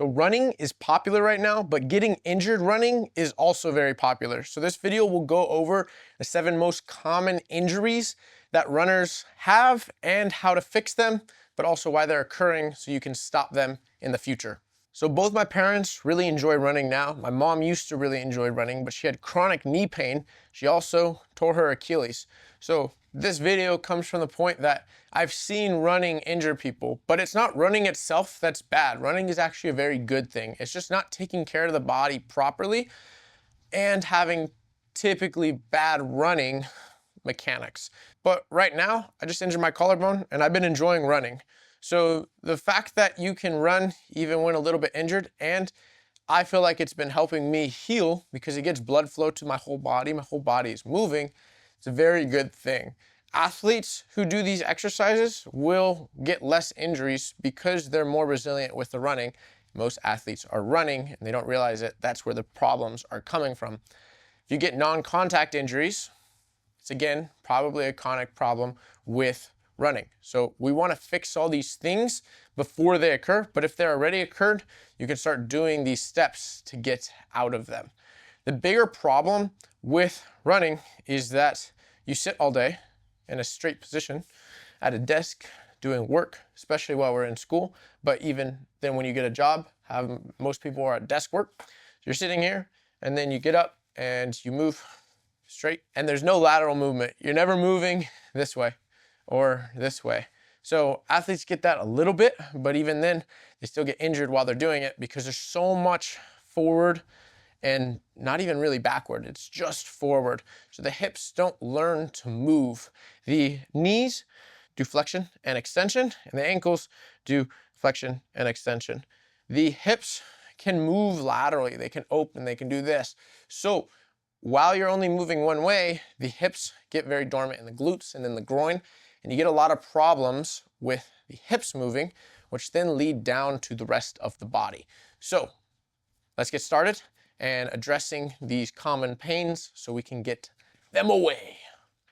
So running is popular right now, but getting injured running is also very popular. So this video will go over the 7 most common injuries that runners have and how to fix them, but also why they're occurring so you can stop them in the future. So both my parents really enjoy running now. My mom used to really enjoy running, but she had chronic knee pain. She also tore her Achilles. So this video comes from the point that I've seen running injure people, but it's not running itself that's bad. Running is actually a very good thing. It's just not taking care of the body properly and having typically bad running mechanics. But right now, I just injured my collarbone and I've been enjoying running. So the fact that you can run even when a little bit injured, and I feel like it's been helping me heal because it gets blood flow to my whole body is moving. It's a very good thing. Athletes who do these exercises will get less injuries because they're more resilient with the running. Most athletes are running and they don't realize it. That's where the problems are coming from. If you get non-contact injuries, it's again probably a chronic problem with running. So we want to fix all these things before they occur, but if they're already occurred, you can start doing these steps to get out of them. The bigger problem with running is that you sit all day in a straight position at a desk doing work, especially while we're in school, but even then when you get a job, most people are at desk work. So you're sitting here and then you get up and you move straight and there's no lateral movement. You're never moving this way or this way. So athletes get that a little bit, but even then they still get injured while they're doing it because there's so much forward and not even really backward, it's just forward. So the hips don't learn to move. The knees do flexion and extension, and the ankles do flexion and extension. The hips can move laterally, they can open, they can do this. So while you're only moving one way, the hips get very dormant in the glutes and in the groin, and you get a lot of problems with the hips moving, which then lead down to the rest of the body. So let's get started and addressing these common pains so we can get them away.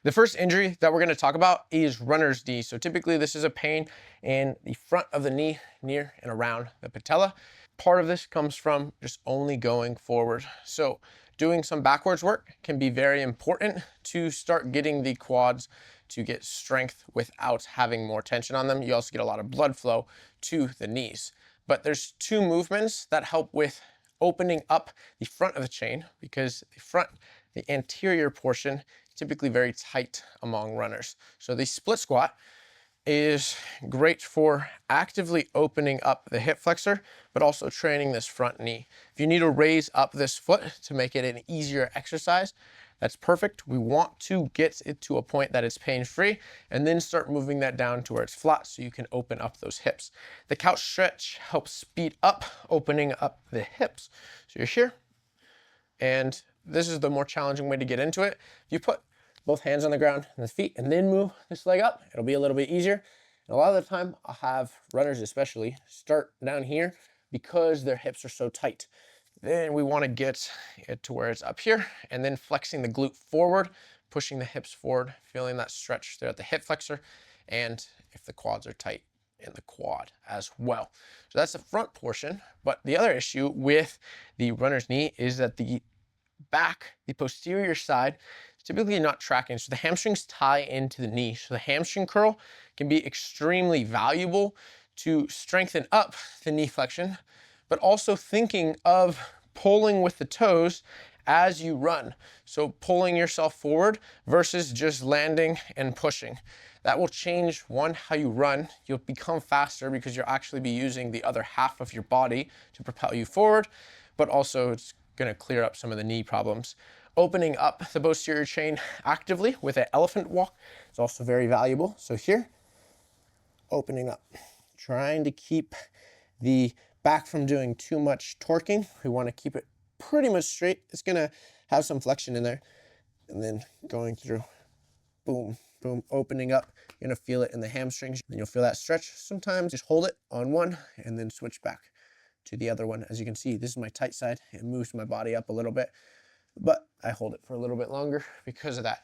The first injury that we're going to talk about is runner's knee. So typically this is a pain in the front of the knee near and around the patella. Part of this comes from just only going forward. So doing some backwards work can be very important to start getting the quads to get strength without having more tension on them. You also get a lot of blood flow to the knees. But there's 2 movements that help with opening up the front of the chain because the anterior portion is typically very tight among runners. So the split squat is great for actively opening up the hip flexor, but also training this front knee. If you need to raise up this foot to make it an easier exercise, that's perfect. We want to get it to a point that it's pain-free and then start moving that down to where it's flat so you can open up those hips. The couch stretch helps speed up opening up the hips. So you're here, and this is the more challenging way to get into it. If you put both hands on the ground and the feet and then move this leg up, it'll be a little bit easier. And a lot of the time I'll have runners especially start down here because their hips are so tight. Then we want to get it to where it's up here and then flexing the glute forward, pushing the hips forward, feeling that stretch there at the hip flexor, and if the quads are tight, in the quad as well. So that's the front portion. But the other issue with the runner's knee is that the back, the posterior side, is typically not tracking. So the hamstrings tie into the knee. So the hamstring curl can be extremely valuable to strengthen up the knee flexion, but also thinking of pulling with the toes as you run. So pulling yourself forward versus just landing and pushing. That will change, one, how you run. You'll become faster because you'll actually be using the other half of your body to propel you forward, but also it's gonna clear up some of the knee problems. Opening up the posterior chain actively with an elephant walk is also very valuable. So here, opening up, trying to keep the back from doing too much torquing. We want to keep it pretty much straight. It's gonna have some flexion in there, and then going through, boom, boom, opening up. You're gonna feel it in the hamstrings, and you'll feel that stretch. Sometimes just hold it on one and then switch back to the other one. As you can see, this is my tight side. It moves my body up a little bit, but I hold it for a little bit longer because of that.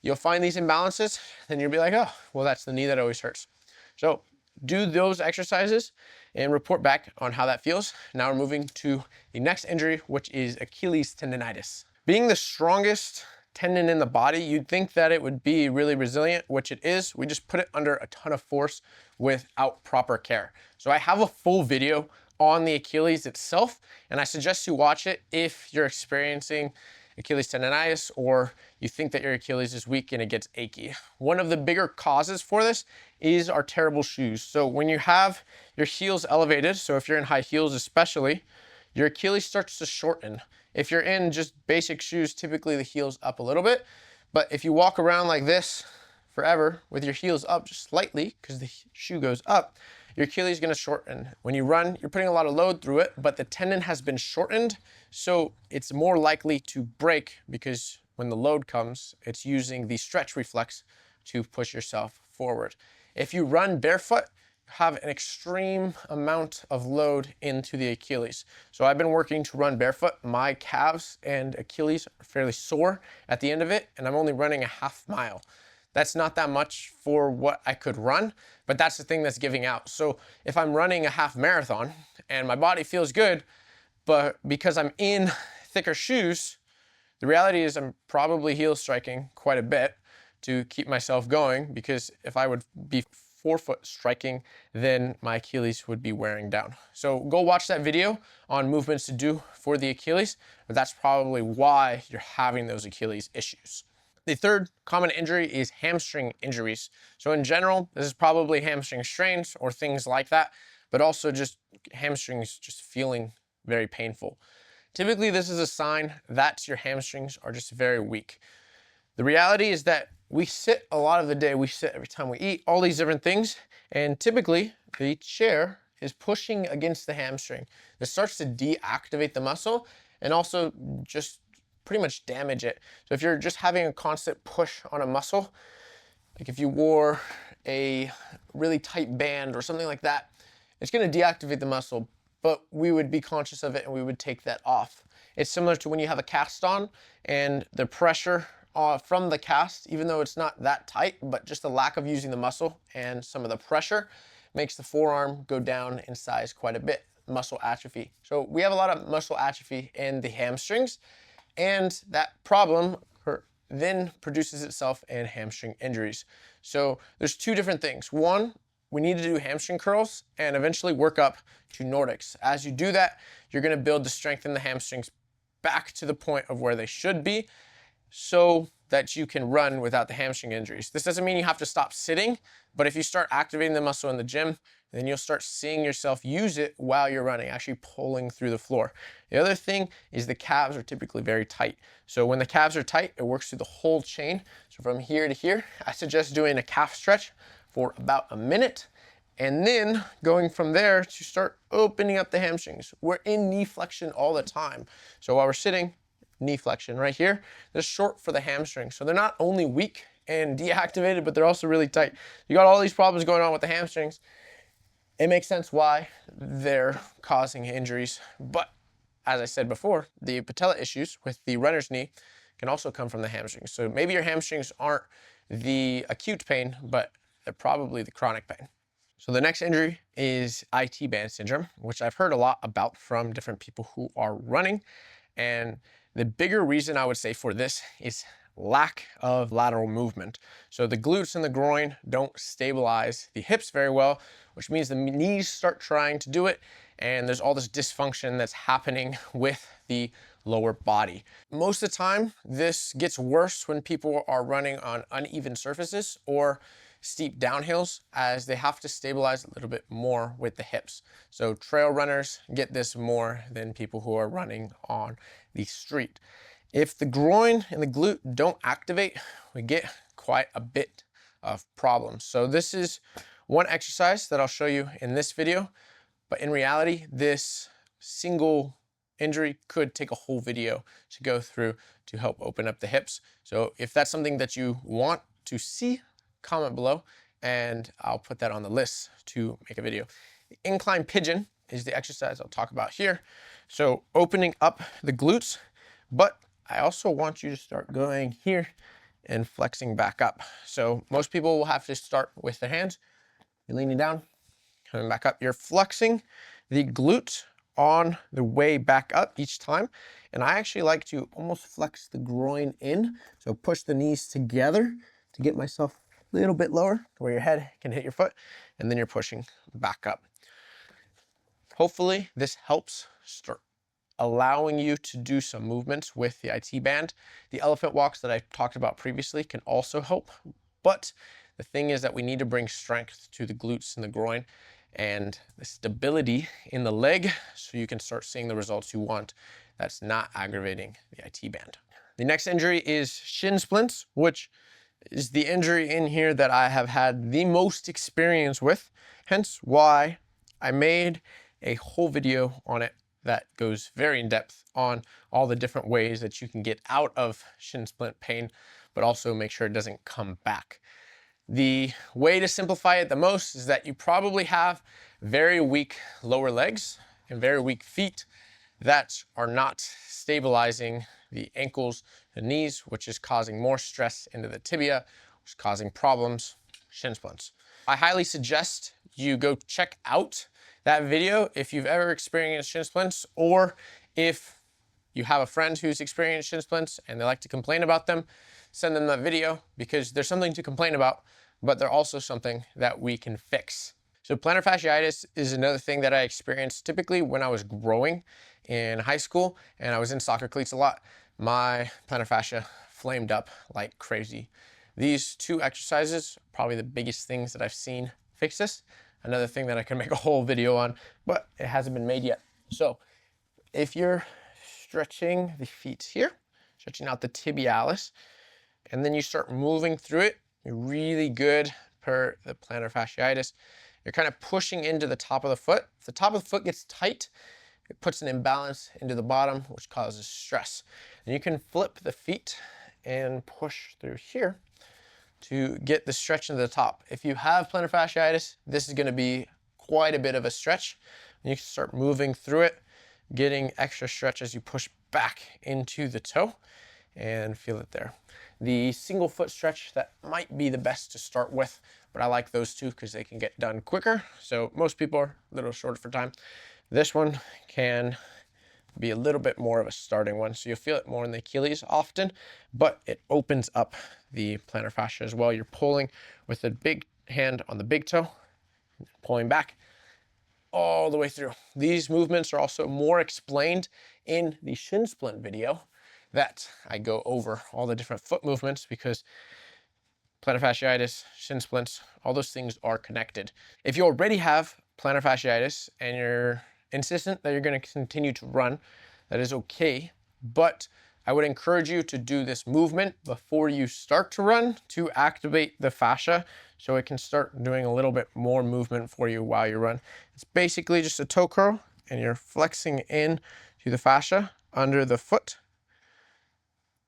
You'll find these imbalances, then you'll be like, oh, well, that's the knee that always hurts. So do those exercises and report back on how that feels. Now we're moving to the next injury, which is Achilles tendonitis. Being the strongest tendon in the body, you'd think that it would be really resilient, which it is. We just put it under a ton of force without proper care. So I have a full video on the Achilles itself, and I suggest you watch it if you're experiencing Achilles tendonitis or you think that your Achilles is weak and it gets achy. One of the bigger causes for this is our terrible shoes. So when you have your heels elevated, so if you're in high heels especially, your Achilles starts to shorten. If you're in just basic shoes, typically the heel's up a little bit, but if you walk around like this forever with your heels up just slightly because the shoe goes up, your Achilles is going to shorten. When you run, you're putting a lot of load through it, but the tendon has been shortened, so it's more likely to break because when the load comes, it's using the stretch reflex to push yourself forward. If you run barefoot, you have an extreme amount of load into the Achilles. So I've been working to run barefoot. My calves and Achilles are fairly sore at the end of it, and I'm only running a half mile. That's not that much for what I could run, but that's the thing that's giving out. So if I'm running a half marathon and my body feels good, but because I'm in thicker shoes, the reality is I'm probably heel striking quite a bit to keep myself going, because if I would be forefoot striking, then my Achilles would be wearing down. So go watch that video on movements to do for the Achilles, but that's probably why you're having those Achilles issues. The third common injury is hamstring injuries. So in general, this is probably hamstring strains or things like that, but also just hamstrings just feeling very painful. Typically, this is a sign that your hamstrings are just very weak. The reality is that we sit a lot of the day, we sit every time we eat, all these different things, and typically the chair is pushing against the hamstring. This starts to deactivate the muscle and also just pretty much damage it. So if you're just having a constant push on a muscle, like if you wore a really tight band or something like that, it's going to deactivate the muscle, but we would be conscious of it and we would take that off. It's similar to when you have a cast on and the pressure from the cast, even though it's not that tight, but just the lack of using the muscle and some of the pressure makes the forearm go down in size quite a bit, muscle atrophy. So we have a lot of muscle atrophy in the hamstrings, and that problem then produces itself in hamstring injuries. So there's two different things. One, we need to do hamstring curls and eventually work up to Nordics. As you do that, you're going to build the strength in the hamstrings back to the point of where they should be so that you can run without the hamstring injuries. This doesn't mean you have to stop sitting, but if you start activating the muscle in the gym, then you'll start seeing yourself use it while you're running, actually pulling through the floor. The other thing is the calves are typically very tight. So when the calves are tight, it works through the whole chain. So from here to here, I suggest doing a calf stretch for about a minute, and then going from there to start opening up the hamstrings. We're in knee flexion all the time. So while we're sitting, knee flexion right here, they're short for the hamstring. So they're not only weak and deactivated, but they're also really tight. You got all these problems going on with the hamstrings. It makes sense why they're causing injuries. But as I said before, the patella issues with the runner's knee can also come from the hamstrings. So maybe your hamstrings aren't the acute pain, but they're probably the chronic pain. So the next injury is IT band syndrome, which I've heard a lot about from different people who are running. And the bigger reason I would say for this is lack of lateral movement. So the glutes and the groin don't stabilize the hips very well, which means the knees start trying to do it, and there's all this dysfunction that's happening with the lower body. Most of the time, this gets worse when people are running on uneven surfaces or steep downhills, as they have to stabilize a little bit more with the hips. So trail runners get this more than people who are running on the street. If the groin and the glute don't activate, we get quite a bit of problems. So this is one exercise that I'll show you in this video, but in reality, this single injury could take a whole video to go through to help open up the hips. So if that's something that you want to see, comment below and I'll put that on the list to make a video. The incline pigeon is the exercise I'll talk about here. So opening up the glutes, but I also want you to start going here and flexing back up. So most people will have to start with their hands. You're leaning down, coming back up. You're flexing the glute on the way back up each time. And I actually like to almost flex the groin in. So push the knees together to get myself a little bit lower to where your head can hit your foot. And then you're pushing back up. Hopefully this helps start allowing you to do some movements with the IT band. The elephant walks that I talked about previously can also help, but the thing is that we need to bring strength to the glutes and the groin and the stability in the leg so you can start seeing the results you want that's not aggravating the IT band. The next injury is shin splints, which is the injury in here that I have had the most experience with, hence why I made a whole video on it that goes very in depth on all the different ways that you can get out of shin splint pain, but also make sure it doesn't come back. The way to simplify it the most is that you probably have very weak lower legs and very weak feet that are not stabilizing the ankles and knees, which is causing more stress into the tibia, which is causing problems, shin splints. I highly suggest you go check out that video if you've ever experienced shin splints, or if you have a friend who's experienced shin splints and they like to complain about them, send them that video because there's something to complain about, but they're also something that we can fix. So plantar fasciitis is another thing that I experienced typically when I was growing in high school and I was in soccer cleats a lot. My plantar fascia flamed up like crazy. These two exercises are probably the biggest things that I've seen fix this. Another thing that I can make a whole video on, but it hasn't been made yet. So if you're stretching the feet here, stretching out the tibialis, and then you start moving through it, you're really good per the plantar fasciitis. You're kind of pushing into the top of the foot. If the top of the foot gets tight, it puts an imbalance into the bottom, which causes stress. And you can flip the feet and push through here to get the stretch into the top. If you have plantar fasciitis, this is going to be quite a bit of a stretch. And you can start moving through it, getting extra stretch as you push back into the toe and feel it there. The single foot stretch, that might be the best to start with, but I like those two because they can get done quicker. So most people are a little shorter for time. This one can be a little bit more of a starting one. So you'll feel it more in the Achilles often, but it opens up the plantar fascia as well. You're pulling with the big hand on the big toe, pulling back all the way through. These movements are also more explained in the shin splint video that I go over all the different foot movements because plantar fasciitis, shin splints, all those things are connected. If you already have plantar fasciitis and you're insistent that you're going to continue to run, that is okay, but I would encourage you to do this movement before you start to run to activate the fascia so it can start doing a little bit more movement for you while you run. It's basically just a toe curl and you're flexing in to the fascia under the foot.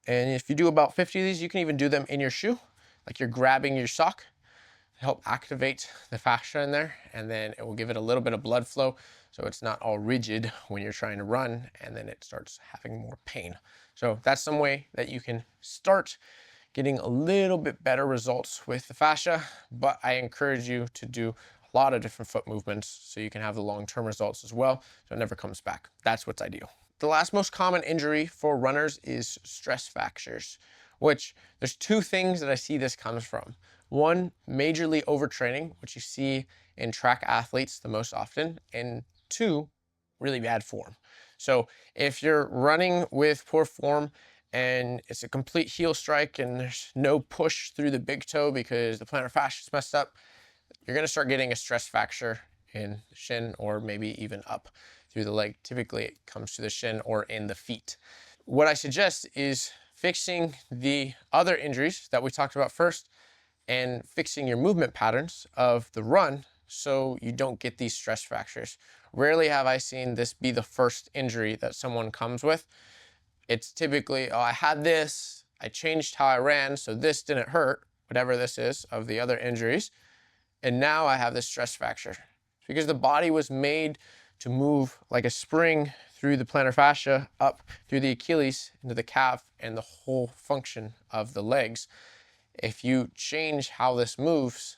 And if you do about 50 of these, you can even do them in your shoe, like you're grabbing your sock to help activate the fascia in there, and then it will give it a little bit of blood flow so it's not all rigid when you're trying to run and then it starts having more pain. So that's some way that you can start getting a little bit better results with the fascia, but I encourage you to do a lot of different foot movements so you can have the long-term results as well, so it never comes back. That's what's ideal. The last most common injury for runners is stress fractures, which there's two things that I see this comes from. One, majorly overtraining, which you see in track athletes the most often, and two, really bad form. So if you're running with poor form and it's a complete heel strike and there's no push through the big toe because the plantar fascia is messed up, you're going to start getting a stress fracture in the shin or maybe even up through the leg. Typically it comes to the shin or in the feet. What I suggest is fixing the other injuries that we talked about first and fixing your movement patterns of the run so you don't get these stress fractures. Rarely have I seen this be the first injury that someone comes with. It's typically, oh, I had this, I changed how I ran, so this didn't hurt, whatever this is of the other injuries, and now I have this stress fracture. It's because the body was made to move like a spring through the plantar fascia, up through the Achilles, into the calf, and the whole function of the legs. If you change how this moves,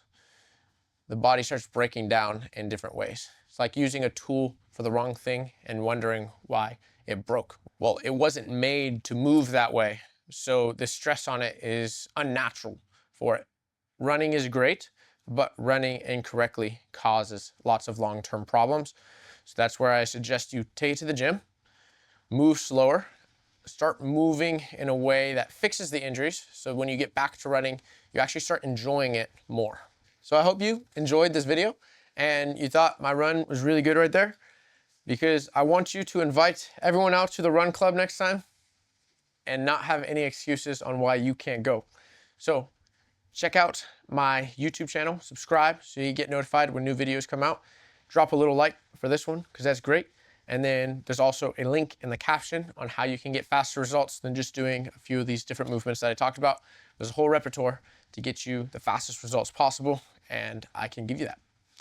the body starts breaking down in different ways. It's like using a tool for the wrong thing and wondering why it broke. Well, it wasn't made to move that way, so the stress on it is unnatural for it. Running is great, but running incorrectly causes lots of long-term problems. So that's where I suggest you take it to the gym, move slower, start moving in a way that fixes the injuries. So when you get back to running, you actually start enjoying it more. So I hope you enjoyed this video and you thought my run was really good right there, because I want you to invite everyone out to the run club next time and not have any excuses on why you can't go. So check out my YouTube channel, subscribe so you get notified when new videos come out. Drop a little like for this one because that's great. And then there's also a link in the caption on how you can get faster results than just doing a few of these different movements that I talked about. There's a whole repertoire to get you the fastest results possible, and I can give you that.